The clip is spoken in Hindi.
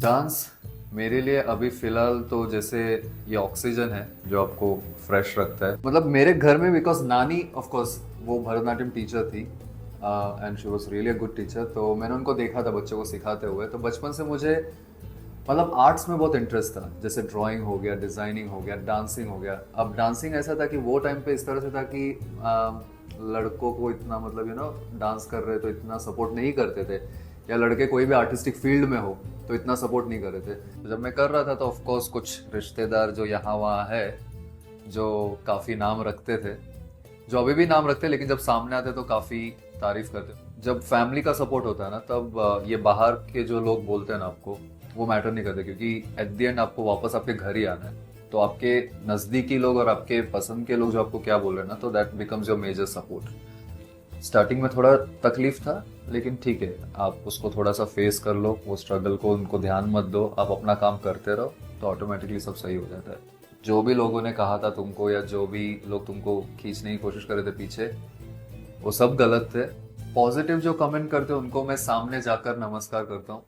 डांस मेरे लिए अभी फिलहाल तो जैसे ये ऑक्सीजन है जो आपको फ्रेश रखता है। मतलब मेरे घर में बिकॉज नानी ऑफ कोर्स वो भरतनाट्यम टीचर थी and she was really a good teacher. तो मैंने उनको देखा था बच्चों को सिखाते हुए। तो बचपन से मुझे मतलब आर्ट्स में बहुत इंटरेस्ट था, जैसे ड्राइंग हो गया, डिजाइनिंग हो गया, डांसिंग हो गया। अब डांसिंग ऐसा था कि वो टाइम पे इस तरह से था कि लड़कों को इतना मतलब डांस कर रहे तो इतना सपोर्ट नहीं करते थे, या लड़के कोई भी आर्टिस्टिक फील्ड में हो तो इतना सपोर्ट नहीं कर रहे थे। तो जब मैं कर रहा था तो ऑफ कोर्स कुछ रिश्तेदार जो यहाँ वहाँ है जो काफी नाम रखते थे, जो अभी भी नाम रखते हैं, लेकिन जब सामने आते तो काफी तारीफ करते। जब फैमिली का सपोर्ट होता है ना तब ये बाहर के जो लोग बोलते हैं ना आपको वो मैटर नहीं करते, क्योंकि एट द एंड आपको वापस आपके घर ही आना है। तो आपके नजदीकी लोग और आपके पसंद के लोग जो आपको क्या बोल रहे हैं ना, तो that becomes your major support. Starting में थोड़ा तकलीफ था, लेकिन ठीक है, आप उसको थोड़ा सा फेस कर लो, वो स्ट्रगल को उनको ध्यान मत दो, आप अपना काम करते रहो तो ऑटोमेटिकली सब सही हो जाता है। जो भी लोगों ने कहा था तुमको, या जो भी लोग तुमको खींचने की कोशिश कर रहे थे पीछे, वो सब गलत थे। पॉजिटिव जो कमेंट करते हैं उनको मैं सामने जाकर नमस्कार करता हूँ,